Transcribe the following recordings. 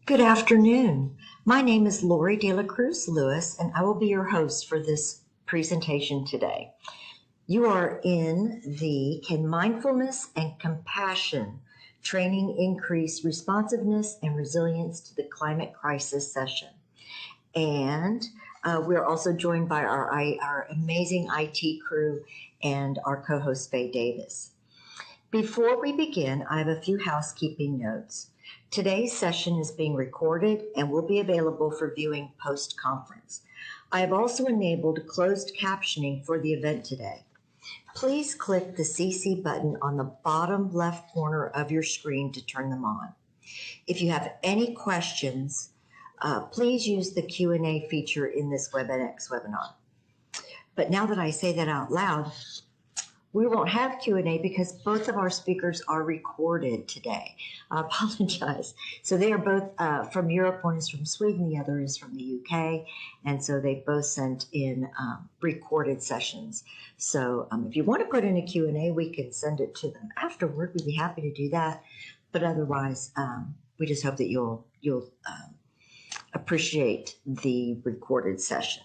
Good afternoon. My name is Lori De La Cruz Lewis, and I will be your host for this presentation today. You are in the Can Mindfulness and Compassion Training Increase Responsiveness and Resilience to the Climate Crisis session. And we're also joined by our amazing IT crew and our co-host, Faye Davis. Before we begin, I have a few housekeeping notes. Today's session is being recorded and will be available for viewing post-conference. I have also enabled closed captioning for the event today. Please click the CC button on the bottom left corner of your screen to turn them on. If you have any questions, please use the Q&A feature in this WebEx webinar. But now that I say that out loud, we won't have Q&A because both of our speakers are recorded today. I apologize. So they are both from Europe. One is from Sweden, the other is from the UK. And so they both sent in recorded sessions. So if you want to put in a Q&A, we can send it to them afterward. We'd be happy to do that. But otherwise, we just hope that you'll appreciate the recorded session.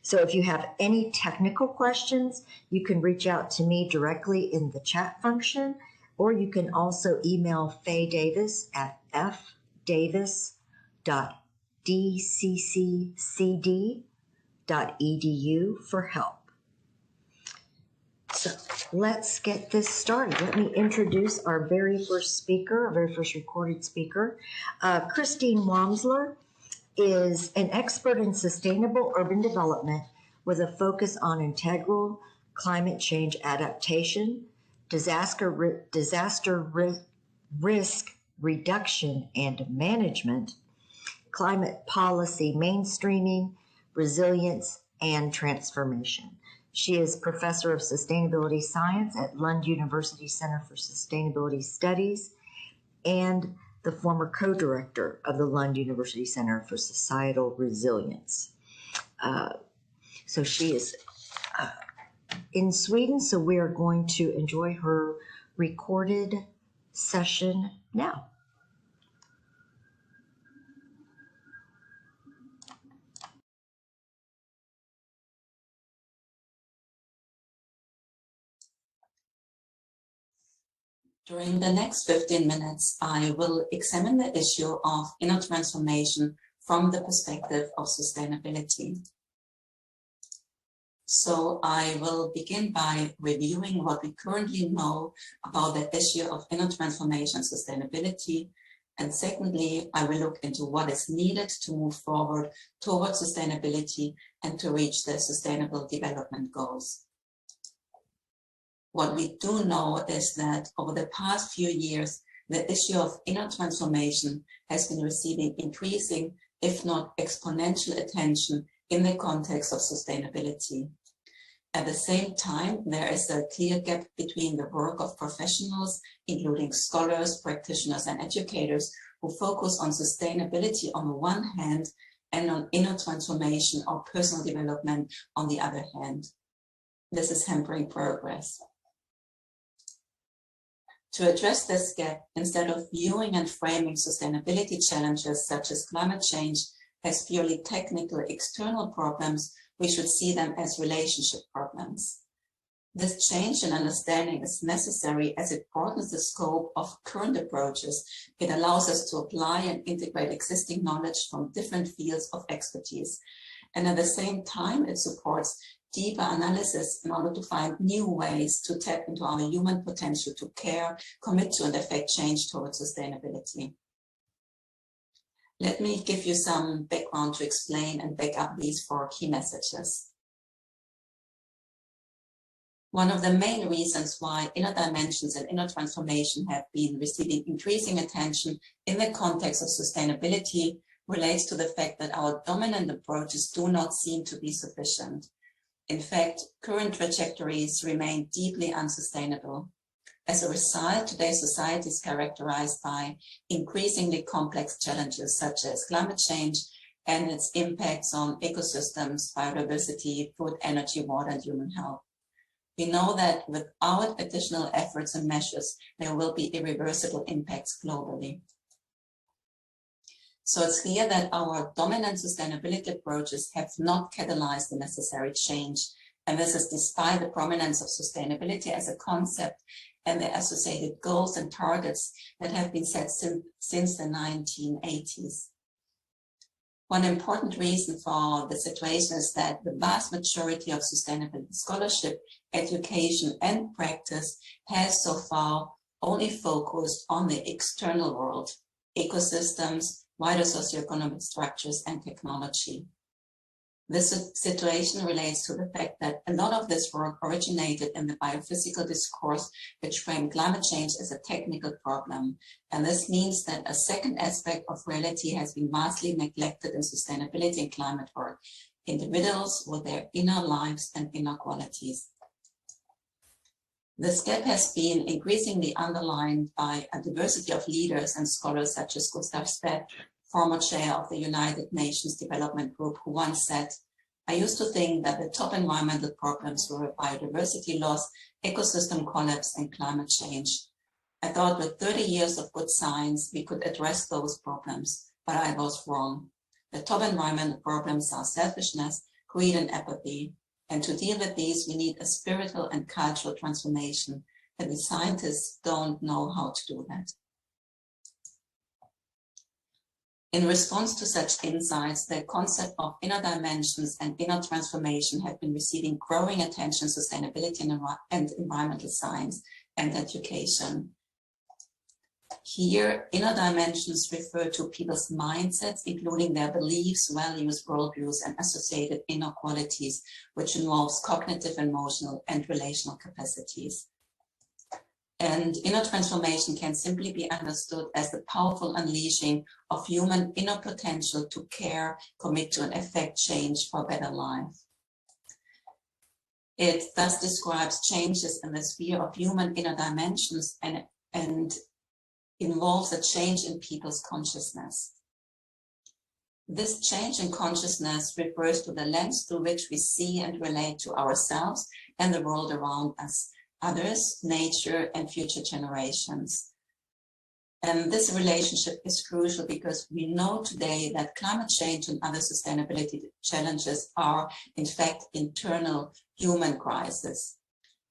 So if you have any technical questions, you can reach out to me directly in the chat function, or you can also email Faye Davis at fdavis.dccccd.edu for help. So let's get this started. Let me introduce our very first speaker, our very first recorded speaker. Christine Wamsler is an expert in sustainable urban development with a focus on integral climate change adaptation, disaster risk reduction and management, climate policy mainstreaming, resilience, and transformation. She is professor of sustainability science at Lund University Center for Sustainability Studies and the former co-director of the Lund University Center for Societal Resilience. So she is in Sweden, so we are going to enjoy her recorded session now. During the next 15 minutes, I will examine the issue of inner transformation from the perspective of sustainability. So I will begin by reviewing what we currently know about the issue of inner transformation and sustainability. And secondly, I will look into what is needed to move forward towards sustainability and to reach the Sustainable Development Goals. What we do know is that over the past few years, the issue of inner transformation has been receiving increasing, if not exponential, attention in the context of sustainability. At the same time, there is a clear gap between the work of professionals, including scholars, practitioners, and educators, who focus on sustainability on the one hand and on inner transformation or personal development on the other hand. This is hampering progress. To address this gap, instead of viewing and framing sustainability challenges such as climate change as purely technical external problems, we should see them as relationship problems. This change in understanding is necessary as it broadens the scope of current approaches. It allows us to apply and integrate existing knowledge from different fields of expertise. And at the same time, it supports deeper analysis in order to find new ways to tap into our human potential to care, commit to, and effect change towards sustainability. Let me give you some background to explain and back up these 4 key messages. One of the main reasons why inner dimensions and inner transformation have been receiving increasing attention in the context of sustainability relates to the fact that our dominant approaches do not seem to be sufficient. In fact, current trajectories remain deeply unsustainable. As a result, today's society is characterized by increasingly complex challenges such as climate change and its impacts on ecosystems, biodiversity, food, energy, water, and human health. We know that without additional efforts and measures, there will be irreversible impacts globally. So it's clear that our dominant sustainability approaches have not catalyzed the necessary change. And this is despite the prominence of sustainability as a concept and the associated goals and targets that have been set since the 1980s. One important reason for the situation is that the vast majority of sustainability scholarship, education, and practice has so far only focused on the external world, ecosystems, wider socioeconomic structures, and technology. This situation relates to the fact that a lot of this work originated in the biophysical discourse, which framed climate change as a technical problem. And this means that a second aspect of reality has been vastly neglected in sustainability and climate work: individuals with their inner lives and inner qualities. This gap has been increasingly underlined by a diversity of leaders and scholars such as Gustav Speth, former chair of the United Nations Development Group, who once said, "I used to think that the top environmental problems were biodiversity loss, ecosystem collapse, and climate change. I thought with 30 years of good science, we could address those problems, but I was wrong. The top environmental problems are selfishness, greed, and apathy. And to deal with these, we need a spiritual and cultural transformation, and we scientists don't know how to do that." In response to such insights, the concept of inner dimensions and inner transformation have been receiving growing attention in sustainability and environmental science and education. Here, inner dimensions refer to people's mindsets, including their beliefs, values, worldviews, and associated inner qualities, which involves cognitive, emotional, and relational capacities. And inner transformation can simply be understood as the powerful unleashing of human inner potential to care, commit to, and effect change for a better life. It thus describes changes in the sphere of human inner dimensions and involves a change in people's consciousness. This change in consciousness refers to the lens through which we see and relate to ourselves and the world around us, others, nature, and future generations. And this relationship is crucial because we know today that climate change and other sustainability challenges are, in fact, internal human crises.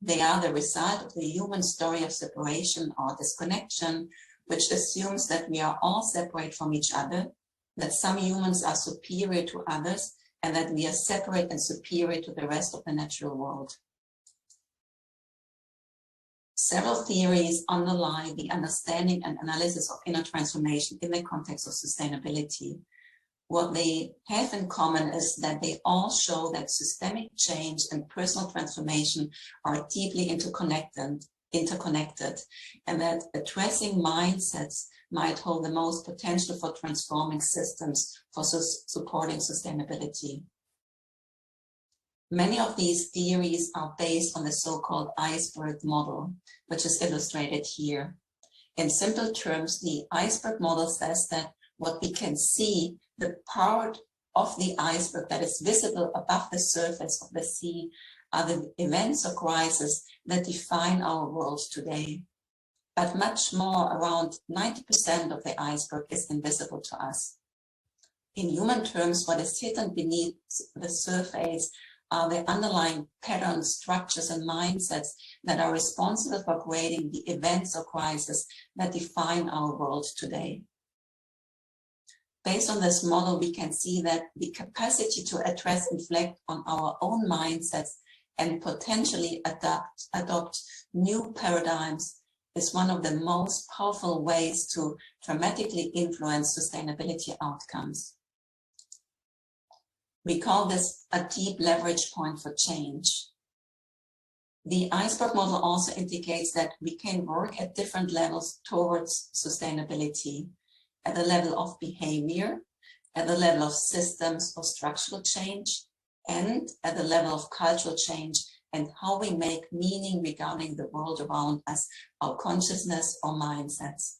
They are the result of the human story of separation or disconnection, which assumes that we are all separate from each other, that some humans are superior to others, and that we are separate and superior to the rest of the natural world. Several theories underlie the understanding and analysis of inner transformation in the context of sustainability. What they have in common is that they all show that systemic change and personal transformation are deeply interconnected, and that addressing mindsets might hold the most potential for transforming systems for supporting sustainability. Many of these theories are based on the so-called iceberg model, which is illustrated here. In simple terms, the iceberg model says that what we can see, the part of the iceberg that is visible above the surface of the sea, are the events or crises that define our world today. But much more, around 90% of the iceberg, is invisible to us. In human terms, what is hidden beneath the surface are the underlying patterns, structures, and mindsets that are responsible for creating the events or crises that define our world today. Based on this model, we can see that the capacity to address and reflect on our own mindsets and potentially adopt new paradigms is one of the most powerful ways to dramatically influence sustainability outcomes. We call this a deep leverage point for change. The iceberg model also indicates that we can work at different levels towards sustainability, at the level of behavior, at the level of systems or structural change, and at the level of cultural change and how we make meaning regarding the world around us, our consciousness or mindsets.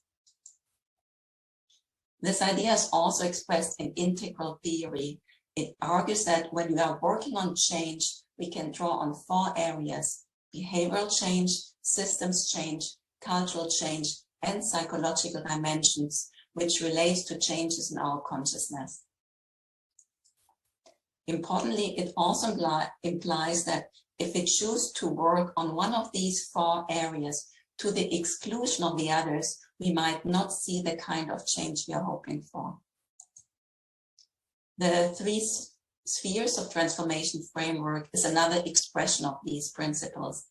This idea is also expressed in integral theory. It argues that when we are working on change, we can draw on 4 areas: behavioral change, systems change, cultural change, and psychological dimensions, which relates to changes in our consciousness. Importantly, it also implies that if we choose to work on one of these 4 areas to the exclusion of the others, we might not see the kind of change we are hoping for. The 3 spheres of transformation framework is another expression of these principles.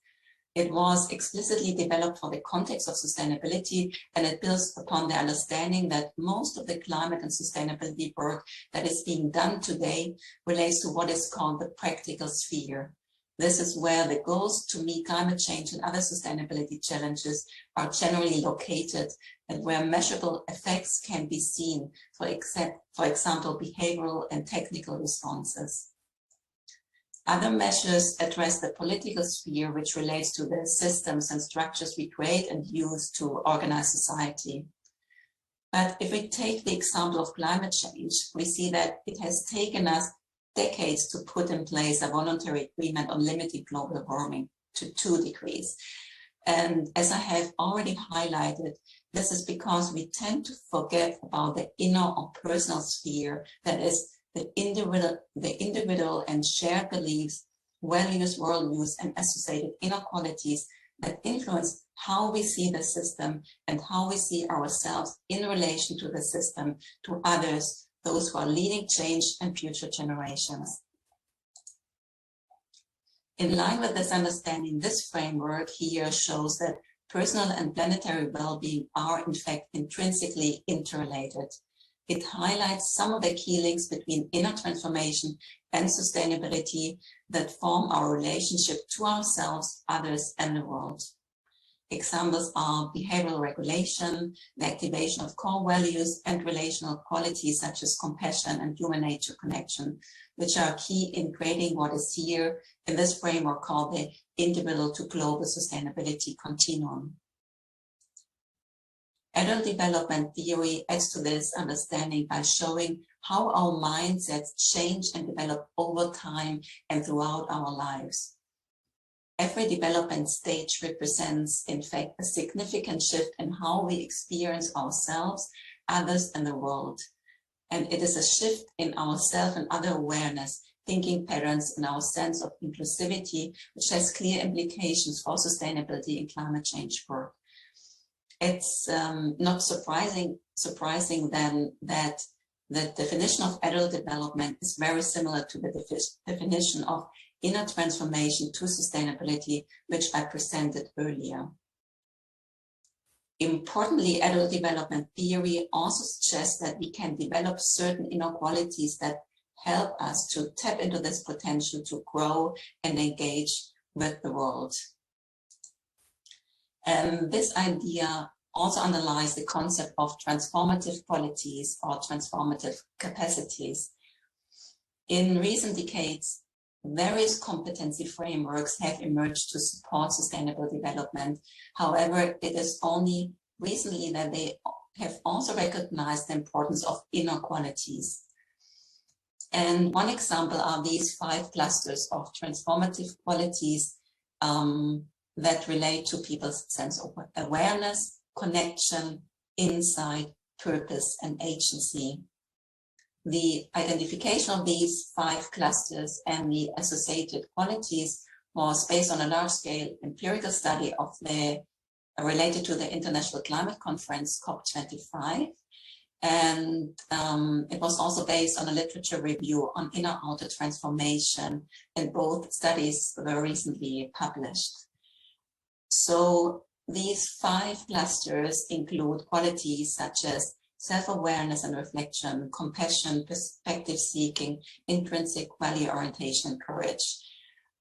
It was explicitly developed for the context of sustainability, and it builds upon the understanding that most of the climate and sustainability work that is being done today relates to what is called the practical sphere. This is where the goals to meet climate change and other sustainability challenges are generally located, and where measurable effects can be seen, for example, behavioral and technical responses. Other measures address the political sphere, which relates to the systems and structures we create and use to organize society. But if we take the example of climate change, we see that it has taken us decades to put in place a voluntary agreement on limiting global warming to 2 degrees. And as I have already highlighted, this is because we tend to forget about the inner or personal sphere, that is the individual and shared beliefs, values, worldviews, and associated inequalities that influence how we see the system and how we see ourselves in relation to the system, to others, those who are leading change and future generations. In line with this understanding, this framework here shows that personal and planetary well-being are in fact intrinsically interrelated. It highlights some of the key links between inner transformation and sustainability that form our relationship to ourselves, others, and the world. Examples are behavioral regulation, the activation of core values, and relational qualities such as compassion and human-nature connection, which are key in creating what is here in this framework called the individual to global sustainability continuum. Adult development theory adds to this understanding by showing how our mindsets change and develop over time and throughout our lives. Every development stage represents, in fact, a significant shift in how we experience ourselves, others, and the world. And it is a shift in our self and other awareness, thinking patterns, and our sense of inclusivity, which has clear implications for sustainability and climate change work. It's not surprising then that the definition of adult development is very similar to the definition of inner transformation to sustainability, which I presented earlier. Importantly, adult development theory also suggests that we can develop certain inner qualities that help us to tap into this potential to grow and engage with the world. And this idea also underlies the concept of transformative qualities or transformative capacities. In recent decades, various competency frameworks have emerged to support sustainable development. However, it is only recently that they have also recognized the importance of inner qualities. And one example are these 5 clusters of transformative qualities that relate to people's sense of awareness, connection, insight, purpose, and agency. The identification of these 5 clusters and the associated qualities was based on a large-scale empirical study of related to the International Climate Conference, COP25. And it was also based on a literature review on inner-outer transformation, and both studies were recently published. So these 5 clusters include qualities such as self-awareness and reflection, compassion, perspective seeking, intrinsic value orientation, and courage.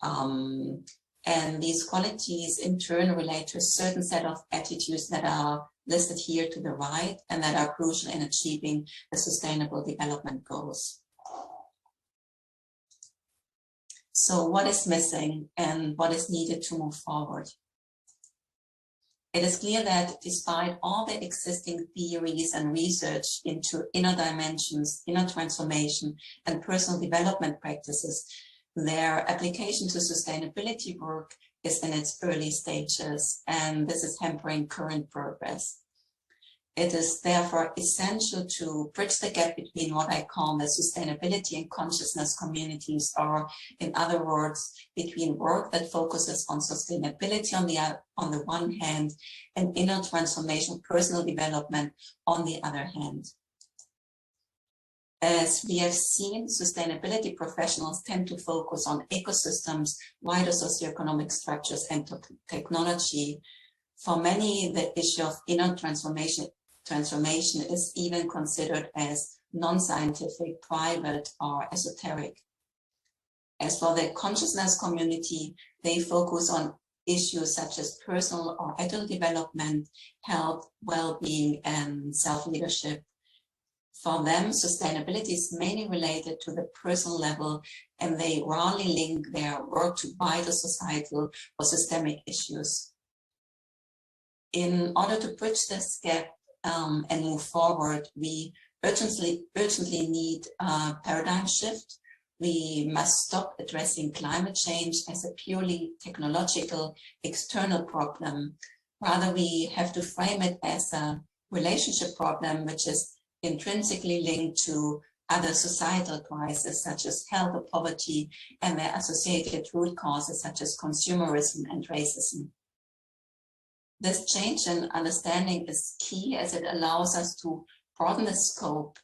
And these qualities in turn relate to a certain set of attitudes that are listed here to the right and that are crucial in achieving the sustainable development goals. So what is missing and what is needed to move forward? It is clear that despite all the existing theories and research into inner dimensions, inner transformation, and personal development practices, their application to sustainability work is in its early stages, and this is hampering current progress. It is therefore essential to bridge the gap between what I call the sustainability and consciousness communities, or in other words, between work that focuses on sustainability on the one hand and inner transformation, personal development on the other hand. As we have seen, sustainability professionals tend to focus on ecosystems, wider socioeconomic structures, and technology. For many, the issue of inner transformation is even considered as non-scientific, private, or esoteric. As for the consciousness community, they focus on issues such as personal or adult development, health, well-being, and self-leadership. For them, sustainability is mainly related to the personal level, and they rarely link their work to wider societal or systemic issues. In order to bridge this gap and move forward, we urgently need a paradigm shift. We must stop addressing climate change as a purely technological external problem. Rather, we have to frame it as a relationship problem, which is intrinsically linked to other societal crises such as health or poverty and their associated root causes such as consumerism and racism. This change in understanding is key as it allows us to broaden the scope.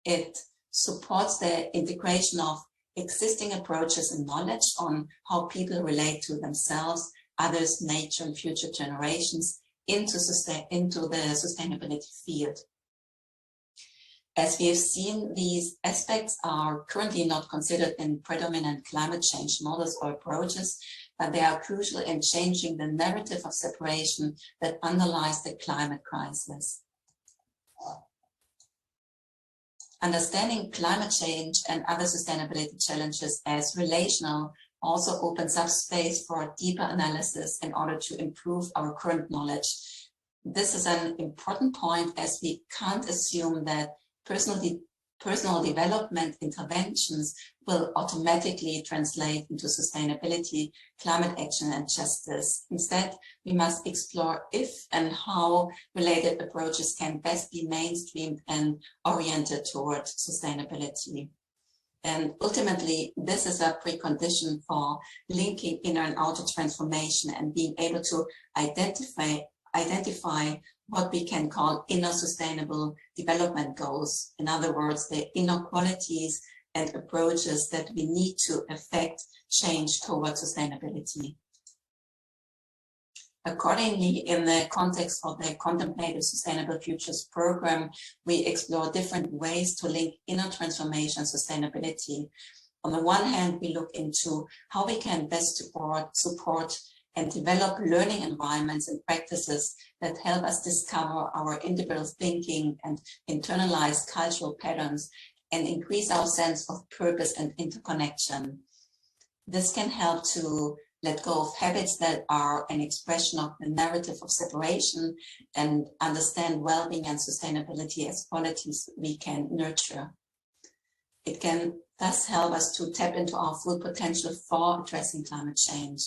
It supports the integration of existing approaches and knowledge on how people relate to themselves, others, nature, and future generations into the sustainability field. As we have seen, these aspects are currently not considered in predominant climate change models or approaches, but they are crucial in changing the narrative of separation that underlies the climate crisis. Understanding climate change and other sustainability challenges as relational also opens up space for deeper analysis in order to improve our current knowledge. This is an important point, as we can't assume that personal development interventions will automatically translate into sustainability, climate action, and justice. Instead, we must explore if and how related approaches can best be mainstreamed and oriented toward sustainability. And ultimately, this is a precondition for linking inner and outer transformation and being able to identify what we can call inner sustainable development goals. In other words, the inner qualities and approaches that we need to affect change towards sustainability. Accordingly, in the context of the Contemplative Sustainable Futures program, we explore different ways to link inner transformation and sustainability. On the one hand, we look into how we can best support and develop learning environments and practices that help us discover our individual thinking and internalize cultural patterns and increase our sense of purpose and interconnection. This can help to let go of habits that are an expression of the narrative of separation and understand well-being and sustainability as qualities we can nurture. It can thus help us to tap into our full potential for addressing climate change.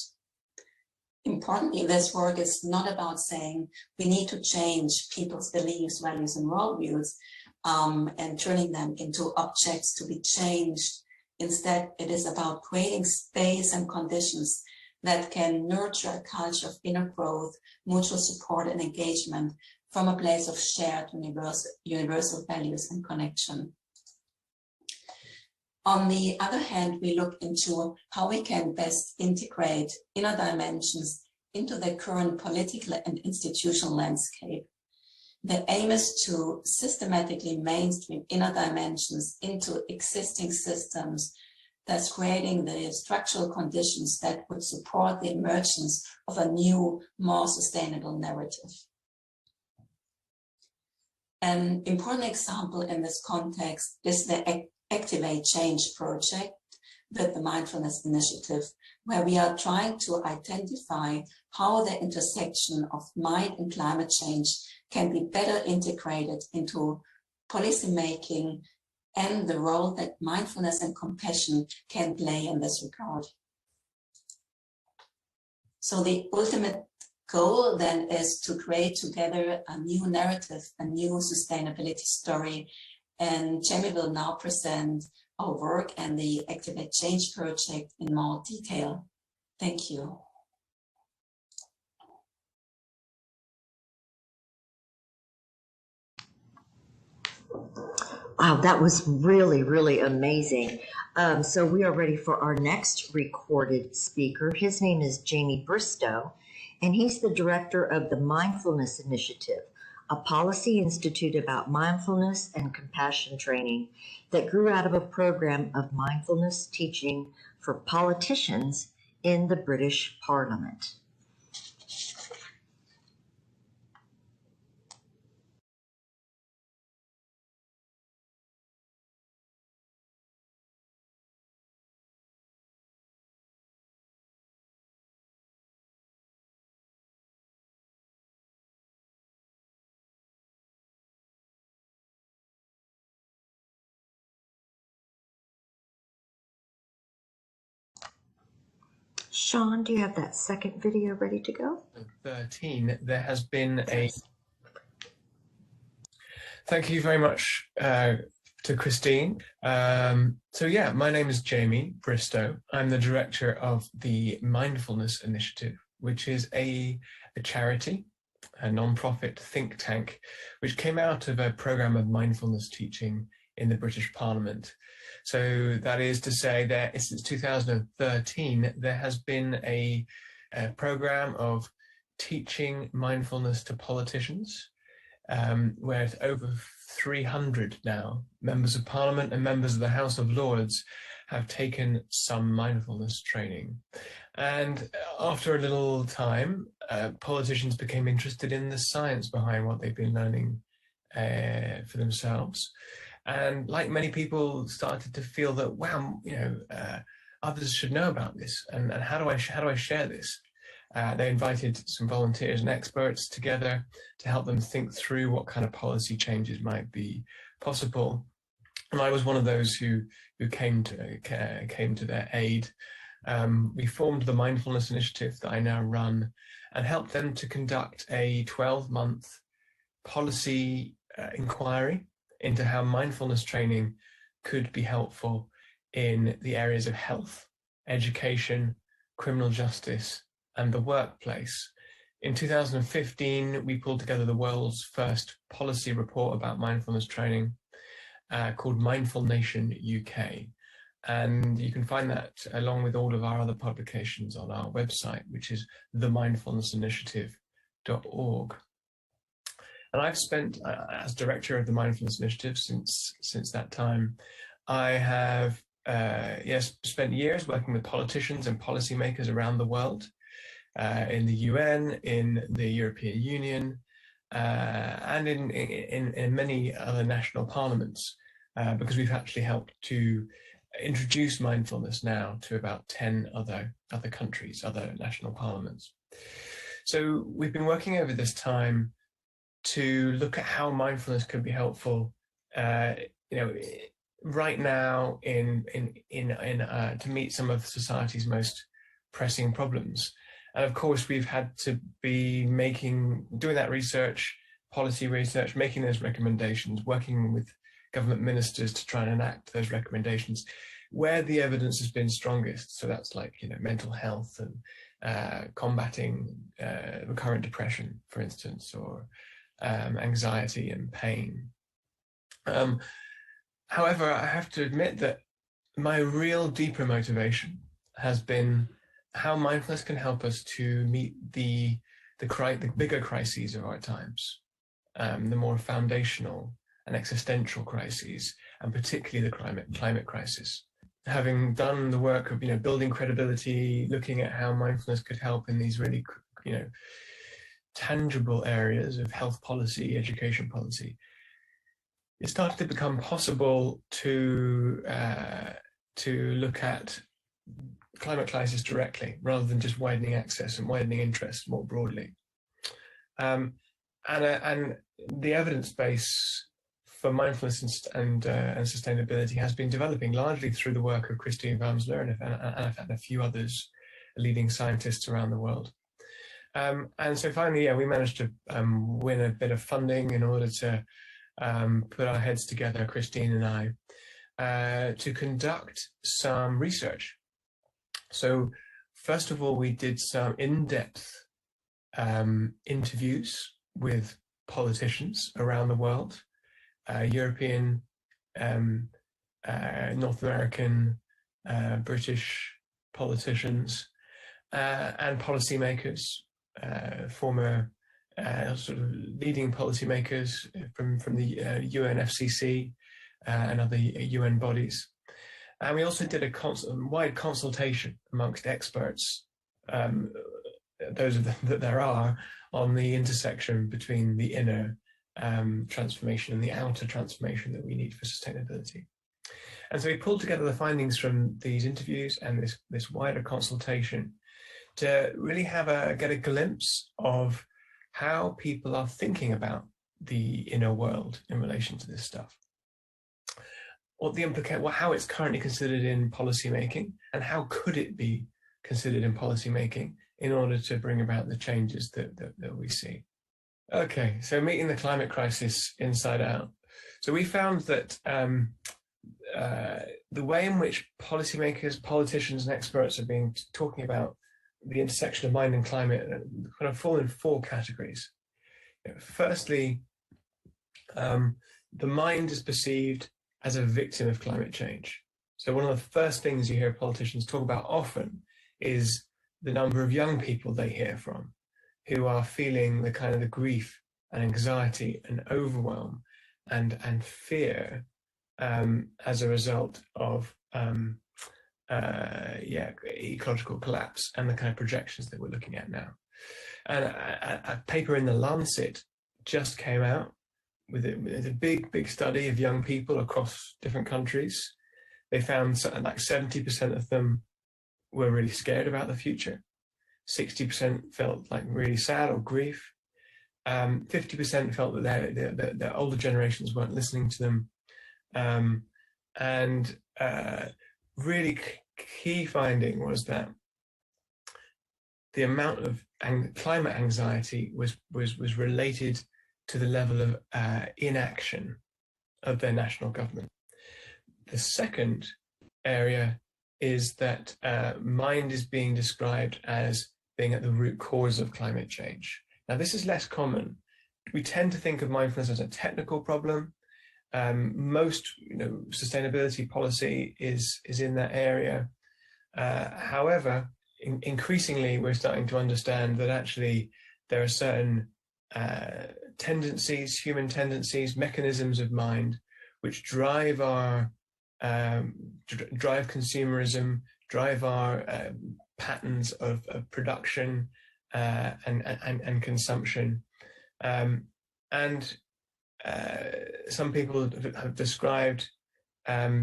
Importantly, this work is not about saying we need to change people's beliefs, values, and worldviews and turning them into objects to be changed. Instead, it is about creating space and conditions that can nurture a culture of inner growth, mutual support, and engagement from a place of shared universal values and connection. On the other hand, we look into how we can best integrate inner dimensions into the current political and institutional landscape. The aim is to systematically mainstream inner dimensions into existing systems, thus creating the structural conditions that would support the emergence of a new, more sustainable narrative. An important example in this context is the Activate Change project with the Mindfulness Initiative, where we are trying to identify how the intersection of mind and climate change can be better integrated into policymaking and the role that mindfulness and compassion can play in this regard. So the ultimate goal then is to create together a new narrative, a new sustainability story. And Jamie will now present our work and the Activate Change project in more detail. Thank you. Wow, that was really, really amazing. So we are ready for our next recorded speaker. His name is Jamie Bristow, and he's the director of the Mindfulness Initiative, a policy institute about mindfulness and compassion training that grew out of a program of mindfulness teaching for politicians in the British Parliament. Sean, do you have that second video ready to go? 13, there has been a... Thank you very much to Christine. So yeah, my name is Jamie Bristow. I'm the director of the Mindfulness Initiative, which is a charity, a non-profit think tank, which came out of a program of mindfulness teaching in the British Parliament. So that is to say that since 2013, there has been a program of teaching mindfulness to politicians, where over 300 now members of Parliament and members of the House of Lords have taken some mindfulness training. And after a little time, politicians became interested in the science behind what they've been learning for themselves. And like many people, started to feel that, wow, others should know about this. And how do I share this? They invited some volunteers and experts together to help them think through what kind of policy changes might be possible. And I was one of those who came to their aid. We formed the Mindfulness Initiative that I now run and helped them to conduct a 12-month policy inquiry into how mindfulness training could be helpful in the areas of health, education, criminal justice, and the workplace. In 2015, we pulled together the world's first policy report about mindfulness training called Mindful Nation UK. And you can find that along with all of our other publications on our website, which is themindfulnessinitiative.org. And I've spent, as director of the Mindfulness Initiative since that time, I have spent years working with politicians and policymakers around the world, in the UN, in the European Union, and in many other national parliaments, because we've actually helped to introduce mindfulness now to about 10 other countries, other national parliaments. So we've been working over this time to look at how mindfulness can be helpful, right now to meet some of society's most pressing problems. And of course, we've had to be doing that research, policy research, making those recommendations, working with government ministers to try and enact those recommendations where the evidence has been strongest. So that's like, mental health and combating recurrent depression, for instance, or anxiety and pain. However, I have to admit that my real deeper motivation has been how mindfulness can help us to meet the bigger crises of our times, the more foundational and existential crises, and particularly the climate crisis. Having done the work of building credibility, looking at how mindfulness could help in these really tangible areas of health policy, education policy, it started to become possible to look at climate crisis directly, rather than just widening access and widening interest more broadly. And the evidence base for mindfulness and sustainability has been developing largely through the work of Christine Wamsler and a few others, leading scientists around the world. And so finally, yeah, we managed to win a bit of funding in order to put our heads together, Christine and I, to conduct some research. So first of all, we did some in-depth interviews with politicians around the world, European, North American, British politicians, and policymakers, former sort of leading policymakers from the UNFCCC and other UN bodies. And we also did a wide consultation amongst experts, those of them that there are, on the intersection between the inner transformation and the outer transformation that we need for sustainability. And so we pulled together the findings from these interviews and this wider consultation to really get a glimpse of how people are thinking about the inner world in relation to this stuff. How it's currently considered in policymaking, and how could it be considered in policymaking in order to bring about the changes that we see. Okay, so meeting the climate crisis inside out. So we found that the way in which policymakers, politicians, and experts have been talking about the intersection of mind and climate kind of fall in four categories. Firstly, the mind is perceived as a victim of climate change. So one of the first things you hear politicians talk about often is the number of young people they hear from who are feeling the kind of the grief and anxiety and overwhelm and fear as a result of ecological collapse and the kind of projections that we're looking at now. And a paper in the Lancet just came out with a big study of young people across different countries. They found something like 70% of them were really scared about the future. 60% felt like really sad or grief. 50% felt that their older generations weren't listening to them. And really key finding was that the amount of climate anxiety was related to the level of inaction of their national government. The second area is that mind is being described as being at the root cause of climate change. Now, this is less common. We tend to think of mindfulness as a technical problem. Most sustainability policy is in that area. However, increasingly, we're starting to understand that actually there are certain tendencies, human tendencies, mechanisms of mind, which drive our drive consumerism, drive our patterns of production and consumption. Some people have described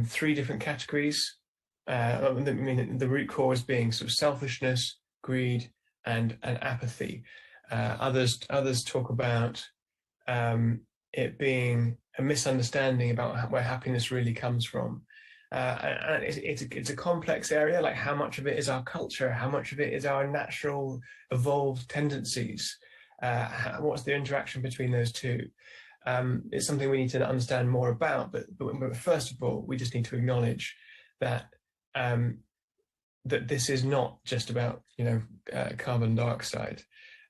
three different categories. The root cause being sort of selfishness, greed, and apathy. Others talk about it being a misunderstanding about where happiness really comes from. And it's a complex area, like how much of it is our culture, how much of it is our natural evolved tendencies, what's the interaction between those two. It's something we need to understand more about, but first of all, we just need to acknowledge that that this is not just about carbon dioxide,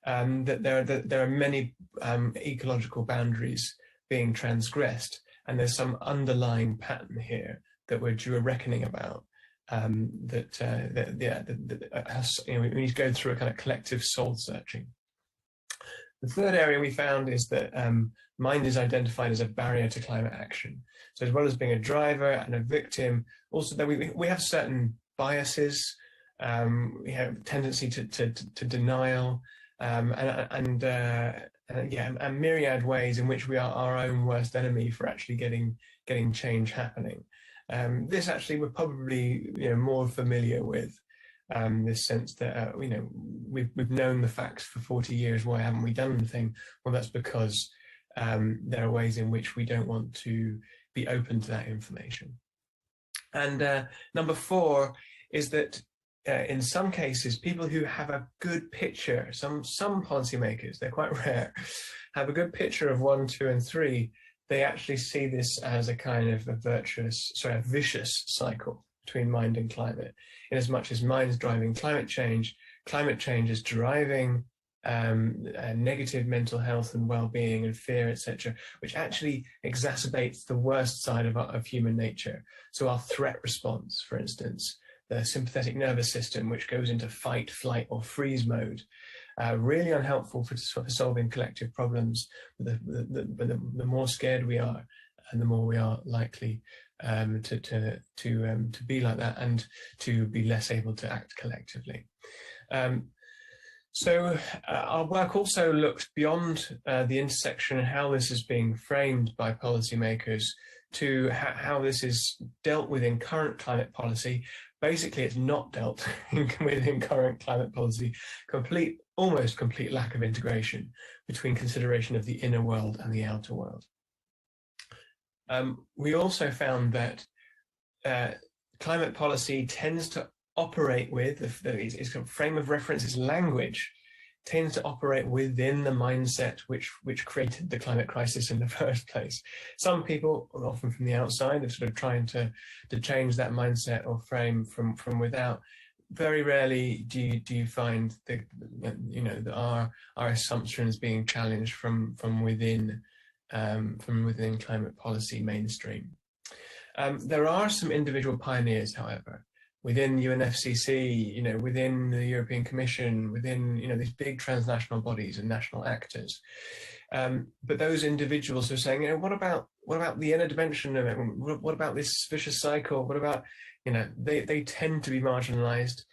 that there are many ecological boundaries being transgressed, and there's some underlying pattern here that we're due a reckoning about. We need to go through a kind of collective soul searching. The third area we found is that mind is identified as a barrier to climate action. So as well as being a driver and a victim, also that we have certain biases, we have a tendency to denial, and myriad ways in which we are our own worst enemy for actually getting change happening. This actually we're probably more familiar with. This sense that we've known the facts for 40 years. Why haven't we done anything? Well, that's because there are ways in which we don't want to be open to that information. And number four is that in some cases, people who have a good picture, some policymakers, they're quite rare, have a good picture of 1, 2, and 3. They actually see this as a kind of a vicious cycle between mind and climate. In as much as mind's driving climate change is driving negative mental health and well-being and fear, etc., which actually exacerbates the worst side of human nature. So our threat response, for instance, the sympathetic nervous system, which goes into fight, flight, or freeze mode, really unhelpful for solving collective problems. The more scared we are, and the more we are likely to be like that, and to be less able to act collectively. So our work also looked beyond the intersection and how this is being framed by policymakers to how this is dealt with in current climate policy. Basically, it's not dealt with in current climate policy. Almost complete lack of integration between consideration of the inner world and the outer world. We also found that climate policy tends to operate with, its frame of reference, its language, tends to operate within the mindset which created the climate crisis in the first place. Some people, often from the outside, are sort of trying to change that mindset or frame from without. Very rarely do you find that our assumptions being challenged from within climate policy mainstream. There are some individual pioneers, however, within UNFCCC, within the European Commission, within these big transnational bodies and national actors. But those individuals are saying, what about the inner dimension of it? What about this vicious cycle? What about, they tend to be marginalized.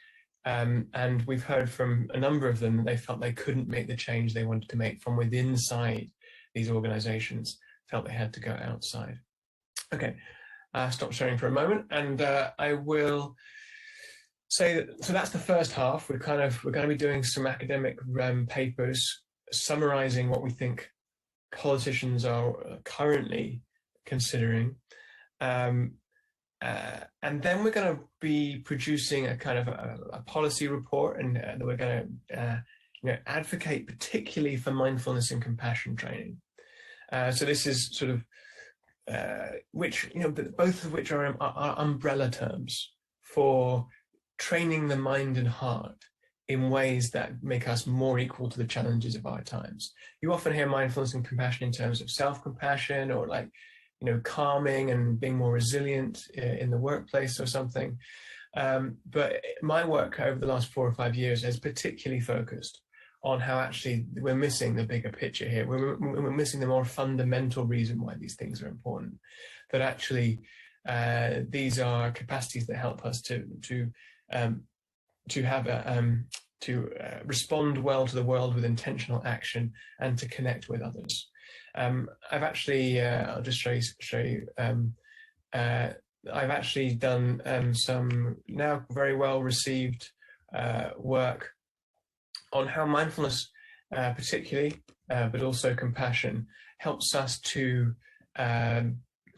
And we've heard from a number of them that they felt they couldn't make the change they wanted to make from within inside these organizations, felt they had to go outside. Okay, stop sharing for a moment, and I will say that, so that's the first half. We're going to be doing some academic papers summarizing what we think politicians are currently considering. And then we're going to be producing a kind of a policy report, and that we're going to advocate particularly for mindfulness and compassion training. So this is sort of both of which are umbrella terms for training the mind and heart in ways that make us more equal to the challenges of our times. You often hear mindfulness and compassion in terms of self-compassion, or calming and being more resilient in the workplace or something. But my work over the last 4 or 5 years has particularly focused on how actually we're missing the bigger picture here. We're missing the more fundamental reason why these things are important. That actually these are capacities that help us to respond well to the world with intentional action and to connect with others. I've actually, I'll just show you. I've actually done some now very well received work on how mindfulness, particularly, but also compassion, helps us to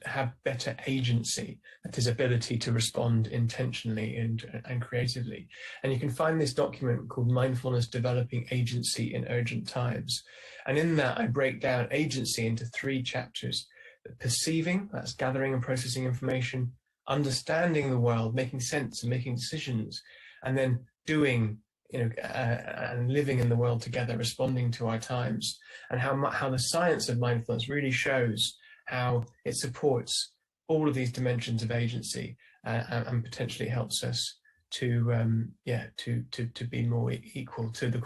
have better agency, that is, ability to respond intentionally and creatively. And you can find this document called Mindfulness Developing Agency in Urgent Times. And in that, I break down agency into 3 chapters. Perceiving, that's gathering and processing information, understanding the world, making sense and making decisions, and then doing, and living in the world together, responding to our times, and how the science of mindfulness really shows how it supports all of these dimensions of agency and potentially helps us to be more equal to the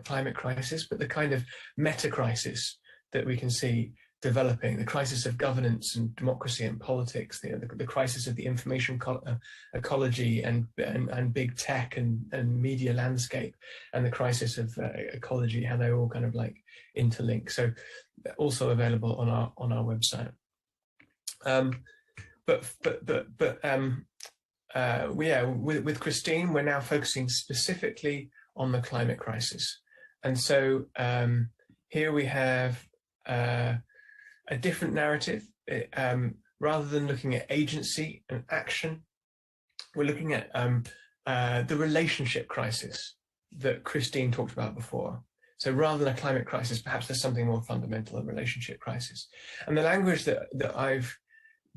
climate crisis, but the kind of meta crisis that we can see developing, the crisis of governance and democracy and politics, the crisis of the information ecology and big tech and media landscape, and the crisis of ecology, how they all kind of interlink. So also available on our website. With Christine, we're now focusing specifically on the climate crisis, and so here we have a different narrative. Rather than looking at agency and action, we're looking at the relationship crisis that Christine talked about before. So rather than a climate crisis, perhaps there's something more fundamental, a relationship crisis. And the language that we've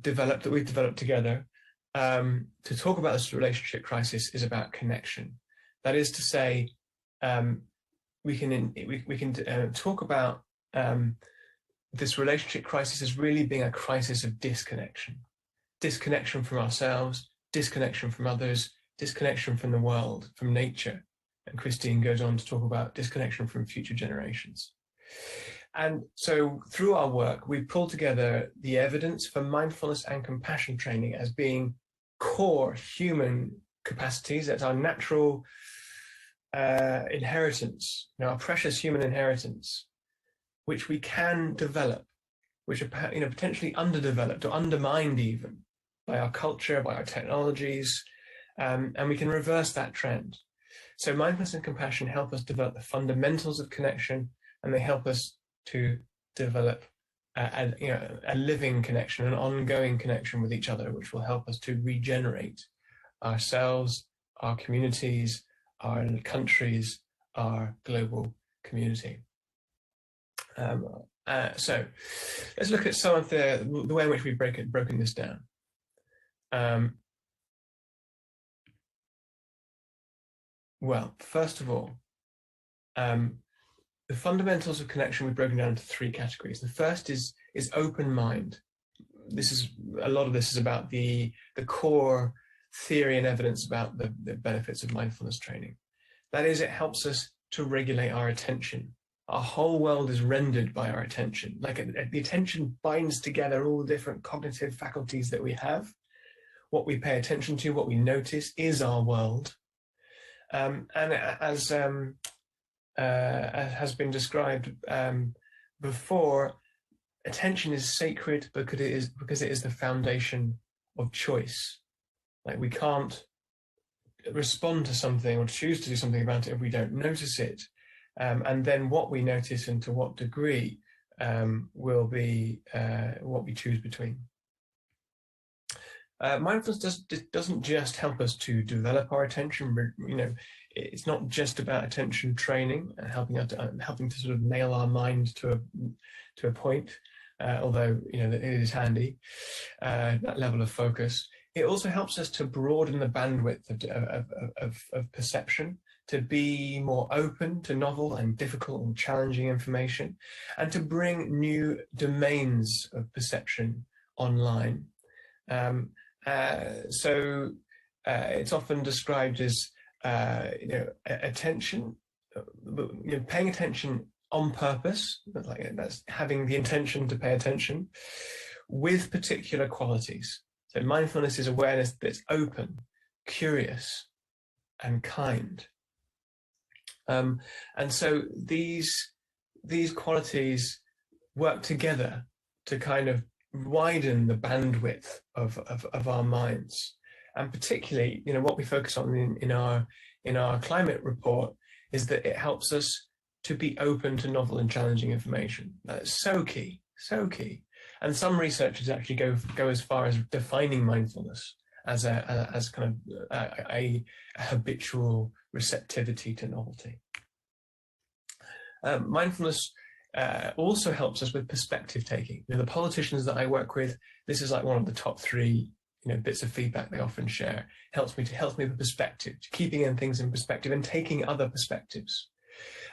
developed together to talk about this relationship crisis is about connection. That is to say, we can talk about this relationship crisis as really being a crisis of disconnection. Disconnection from ourselves, disconnection from others, disconnection from the world, from nature. And Christine goes on to talk about disconnection from future generations. And so through our work, we pull together the evidence for mindfulness and compassion training as being core human capacities. That's our natural inheritance, our precious human inheritance, which we can develop, which are potentially underdeveloped or undermined even by our culture, by our technologies, and we can reverse that trend. So mindfulness and compassion help us develop the fundamentals of connection, and they help us to develop a living connection, an ongoing connection with each other, which will help us to regenerate ourselves, our communities, our countries, our global community. So let's look at some of the way in which we've broken this down. Well, first of all, the fundamentals of connection we've broken down into three categories. The first is open mind. A lot of this is about the core theory and evidence about the benefits of mindfulness training. That is, it helps us to regulate our attention. Our whole world is rendered by our attention. Like the attention binds together all the different cognitive faculties that we have. What we pay attention to, what we notice, is our world. And as has been described before, attention is sacred because it is the foundation of choice. Like we can't respond to something or choose to do something about it if we don't notice it. And then what we notice and to what degree will be what we choose between. Mindfulness doesn't just help us to develop our attention. It's not just about attention training and helping to sort of nail our mind to a point. Although it is handy, that level of focus. It also helps us to broaden the bandwidth of perception, to be more open to novel and difficult and challenging information, and to bring new domains of perception online. So it's often described as attention, paying attention on purpose, that's having the intention to pay attention, with particular qualities. So mindfulness is awareness that's open, curious, and kind. And so these qualities work together to kind of widen the bandwidth of our minds. And particularly, what we focus on in our climate report is that it helps us to be open to novel and challenging information. That's so key, so key. And some researchers actually go as far as defining mindfulness as kind of a habitual receptivity to novelty. Mindfulness also helps us with perspective taking. The politicians that I work with, this is like one of the top three bits of feedback they often share. Helps me with perspective, keeping things in perspective and taking other perspectives.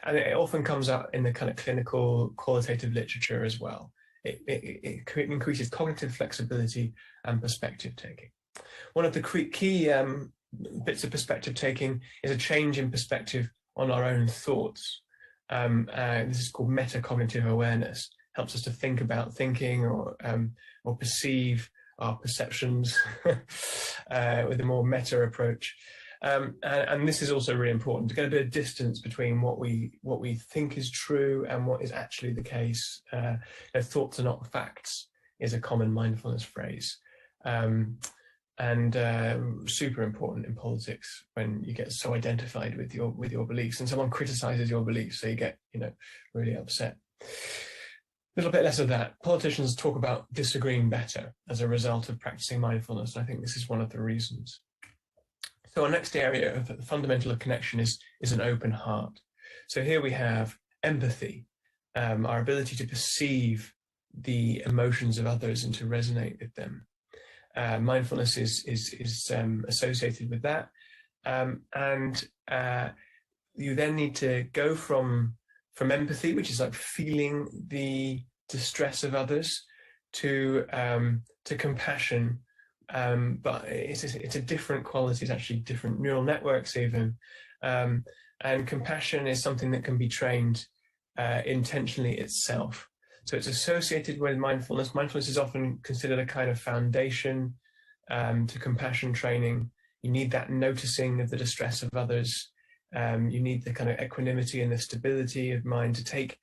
And it often comes out in the kind of clinical qualitative literature as well. It increases cognitive flexibility and perspective taking. One of the key bits of perspective taking is a change in perspective on our own thoughts. This is called metacognitive awareness. Helps us to think about thinking or perceive our perceptions with a more meta approach. And this is also really important to get a bit of distance between what we think is true and what is actually the case. Thoughts are not facts is a common mindfulness phrase, and super important in politics when you get so identified with your beliefs and someone criticizes your beliefs, so you get really upset. A little bit less of that. Politicians talk about disagreeing better as a result of practicing mindfulness. I think this is one of the reasons. So our next area of the fundamental of connection is an open heart. So here we have empathy, our ability to perceive the emotions of others and to resonate with them. Mindfulness is associated with that, and you then need to go from empathy, which is like feeling the distress of others, to compassion, but it's a different quality. It's actually different neural networks even, and compassion is something that can be trained intentionally itself. So it's associated with mindfulness. Mindfulness is often considered a kind of foundation to compassion training. You need that noticing of the distress of others. You need the kind of equanimity and the stability of mind to take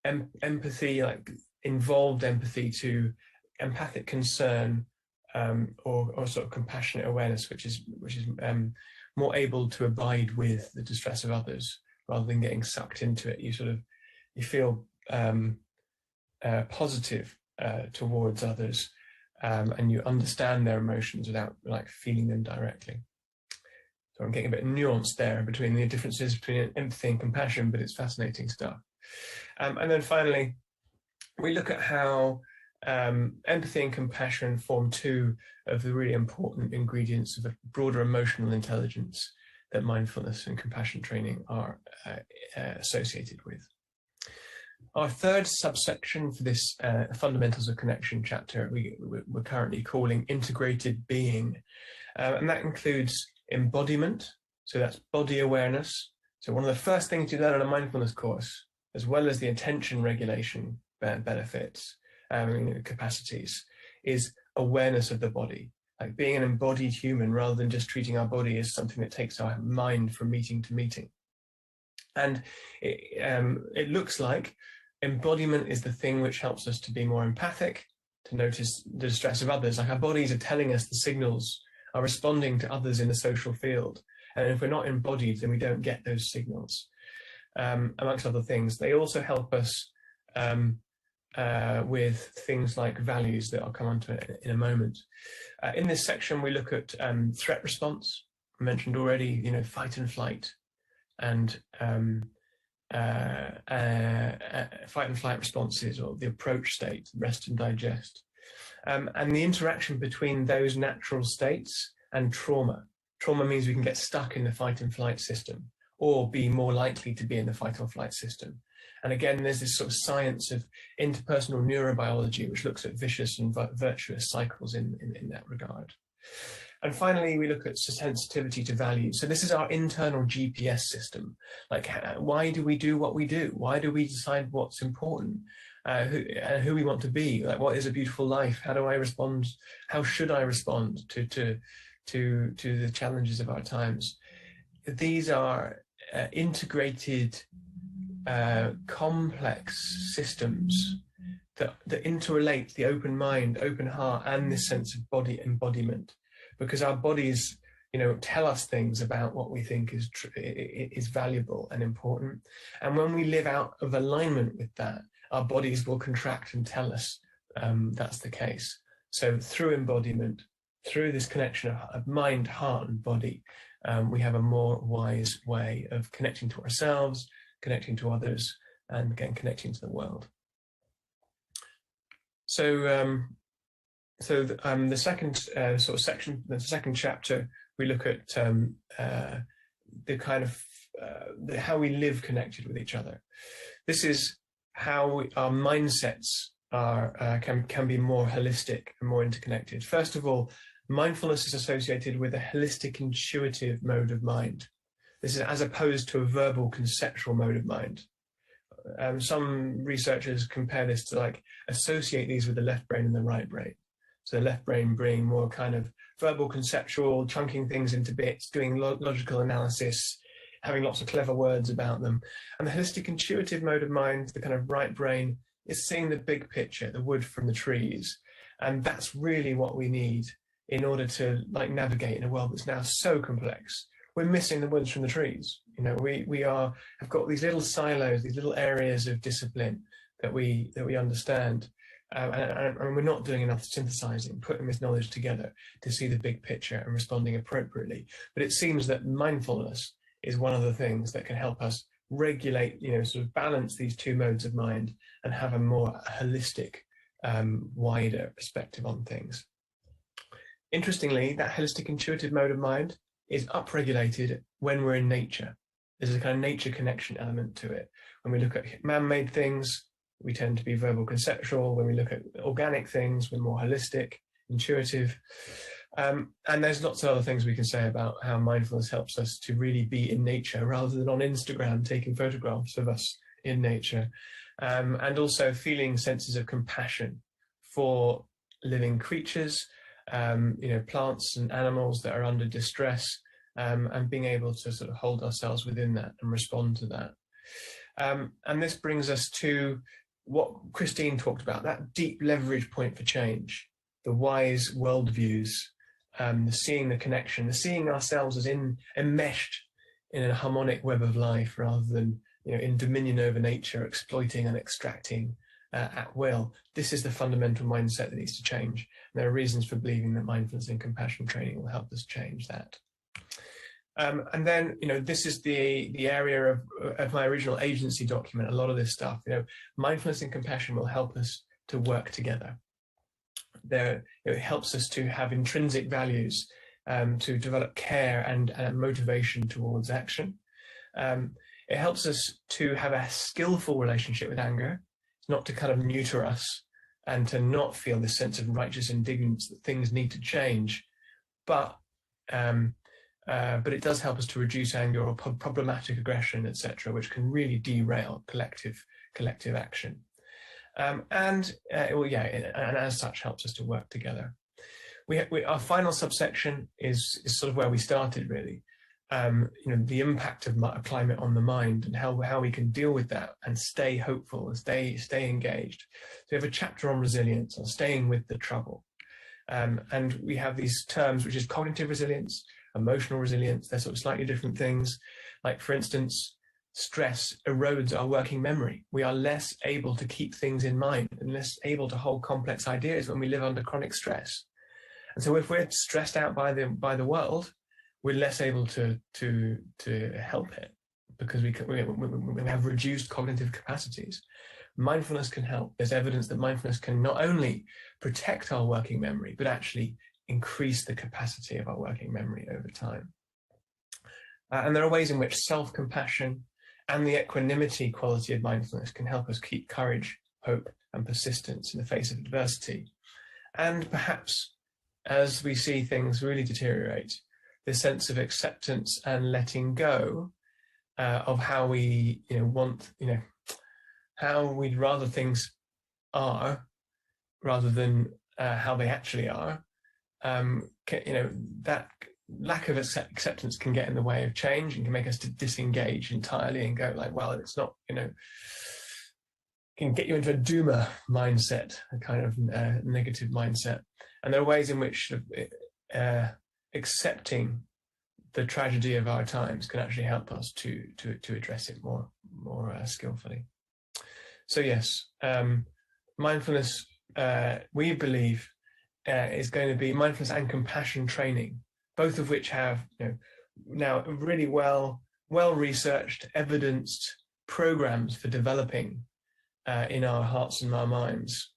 empathy, like involved empathy, to empathic concern, or sort of compassionate awareness, which is more able to abide with the distress of others rather than getting sucked into it. You feel positive towards others, and you understand their emotions without like feeling them directly. So I'm getting a bit nuanced there between the differences between empathy and compassion, but it's fascinating stuff. And then finally, we look at how empathy and compassion form two of the really important ingredients of a broader emotional intelligence that mindfulness and compassion training are associated with. Our third subsection for this Fundamentals of Connection chapter, we're currently calling Integrated Being. And that includes embodiment, so that's body awareness. So one of the first things you learn on a mindfulness course, as well as the attention regulation benefits, capacities, is awareness of the body, like being an embodied human rather than just treating our body as something that takes our mind from meeting to meeting. And it looks like embodiment is the thing which helps us to be more empathic, to notice the distress of others. Like our bodies are telling us the signals, are responding to others in the social field. And if we're not embodied, then we don't get those signals, amongst other things. They also help us with things like values that I'll come on to in a moment. In this section, we look at threat response. I mentioned already, fight and flight, and fight and flight responses, or the approach state, rest and digest, and the interaction between those natural states and trauma. Trauma means we can get stuck in the fight and flight system, or be more likely to be in the fight or flight system. And again, there's this sort of science of interpersonal neurobiology, which looks at vicious and virtuous cycles in that regard. And finally, we look at sensitivity to value. So this is our internal GPS system. Like, why do we do what we do? Why do we decide what's important? Who we want to be? Like, what is a beautiful life? How do I respond? How should I respond to the challenges of our times? These are integrated, complex systems that interrelate the open mind, open heart, and this sense of body embodiment. Because our bodies, tell us things about what we think is valuable and important. And when we live out of alignment with that, our bodies will contract and tell us that's the case. So through embodiment, through this connection of mind, heart, and body, we have a more wise way of connecting to ourselves, connecting to others, and again, connecting to the world. So the second sort of section, the second chapter, we look at the kind of how we live connected with each other. This is how our mindsets can be more holistic and more interconnected. First of all, mindfulness is associated with a holistic, intuitive mode of mind. This is as opposed to a verbal, conceptual mode of mind. Some researchers compare this to associate these with the left brain and the right brain. So the left brain being more kind of verbal, conceptual, chunking things into bits, doing logical analysis, having lots of clever words about them. And the holistic, intuitive mode of mind, the kind of right brain, is seeing the big picture, the wood from the trees. And that's really what we need in order to navigate in a world that's now so complex. We're missing the woods from the trees. We have got these little silos, these little areas of discipline that we understand. and we're not doing enough synthesizing, putting this knowledge together to see the big picture and responding appropriately. But it seems that mindfulness is one of the things that can help us regulate, sort of balance these two modes of mind and have a more holistic, wider perspective on things. Interestingly, that holistic intuitive mode of mind is upregulated when we're in nature. There's a kind of nature connection element to it. When we look at man-made things, we tend to be verbal conceptual. When we look at organic things, we're more holistic, intuitive. And there's lots of other things we can say about how mindfulness helps us to really be in nature rather than on Instagram taking photographs of us in nature. And also feeling senses of compassion for living creatures, plants and animals that are under distress, and being able to sort of hold ourselves within that and respond to that. And this brings us to what Christine talked about, that deep leverage point for change, the wise worldviews, the seeing the connection, the seeing ourselves as enmeshed in a harmonic web of life rather than in dominion over nature, exploiting and extracting at will. This is the fundamental mindset that needs to change. And there are reasons for believing that mindfulness and compassion training will help us change that. And then, this is the area of my original agency document, a lot of this stuff. Mindfulness and compassion will help us to work together. It helps us to have intrinsic values, to develop care and motivation towards action. It helps us to have a skillful relationship with anger, not to kind of neuter us and to not feel this sense of righteous indignance that things need to change, but it does help us to reduce anger or problematic aggression, etc., which can really derail collective action. And as such helps us to work together. Our final subsection is sort of where we started, really. The impact of climate on the mind and how we can deal with that and stay hopeful and stay engaged. So we have a chapter on resilience, on staying with the trouble. And we have these terms, which is cognitive resilience, emotional resilience. They're sort of slightly different things. Like, for instance, stress erodes our working memory. We are less able to keep things in mind and less able to hold complex ideas when we live under chronic stress. And so if we're stressed out by the world, we're less able to help it because we have reduced cognitive capacities. Mindfulness can help. There's evidence that mindfulness can not only protect our working memory, but actually increase the capacity of our working memory over time. And there are ways in which self-compassion and the equanimity quality of mindfulness can help us keep courage, hope, and persistence in the face of adversity. And perhaps, as we see things really deteriorate, this sense of acceptance and letting go of how we how we'd rather things are rather than how they actually are, that lack of acceptance can get in the way of change and can make us to disengage entirely and go like, well, it's not, can get you into a doomer mindset, a kind of negative mindset. And there are ways in which accepting the tragedy of our times can actually help us to address it more skillfully. So yes, mindfulness, we believe, is going to be mindfulness and compassion training, both of which have now really well researched, evidenced programs for developing in our hearts and our minds.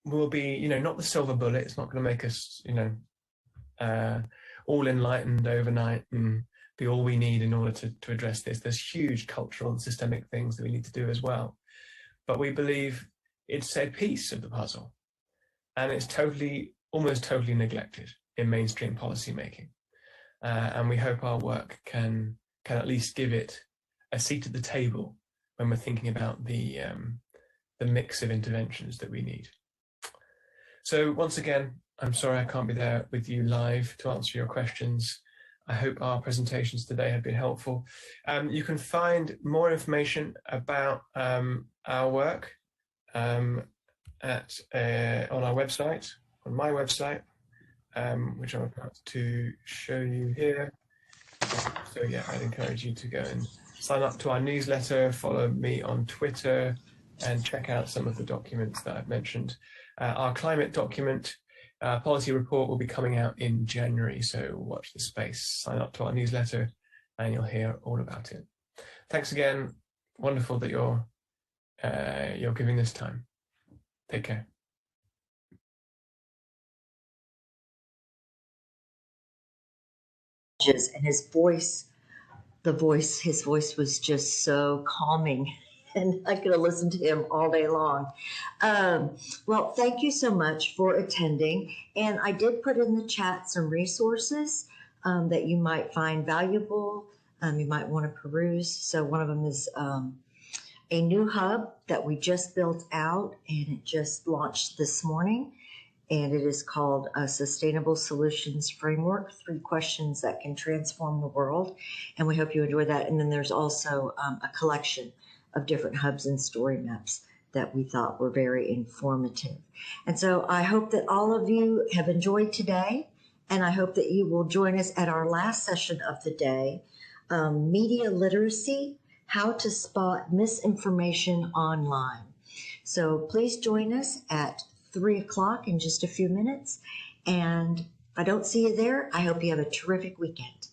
Will be not the silver bullet. It's not going to make us all enlightened overnight and be all we need in order to address this. There's huge cultural and systemic things that we need to do as well. But we believe it's a piece of the puzzle, and it's almost totally neglected in mainstream policy making. And we hope our work can at least give it a seat at the table when we're thinking about the mix of interventions that we need. So once again, I'm sorry I can't be there with you live to answer your questions. I hope our presentations today have been helpful. You can find more information about our work on our website, on my website, which I'm about to show you here. So yeah, I'd encourage you to go and sign up to our newsletter, follow me on Twitter, and check out some of the documents that I've mentioned. Our climate document policy report will be coming out in January, so watch this space. Sign up to our newsletter and you'll hear all about it. Thanks again. Wonderful that you're giving this time. Take care. And his voice was just so calming. And I could have listened to him all day long. Well, thank you so much for attending. And I did put in the chat some resources that you might find valuable. You might want to peruse. So one of them is a new hub that we just built out, and it just launched this morning. And it is called a Sustainable Solutions Framework, 3 questions that can transform the world. And we hope you enjoy that. And then there's also a collection of different hubs and story maps that we thought were very informative. And so I hope that all of you have enjoyed today. And I hope that you will join us at our last session of the day, Media Literacy, How to Spot Misinformation Online. So please join us at 3 o'clock in just a few minutes. And if I don't see you there, I hope you have a terrific weekend.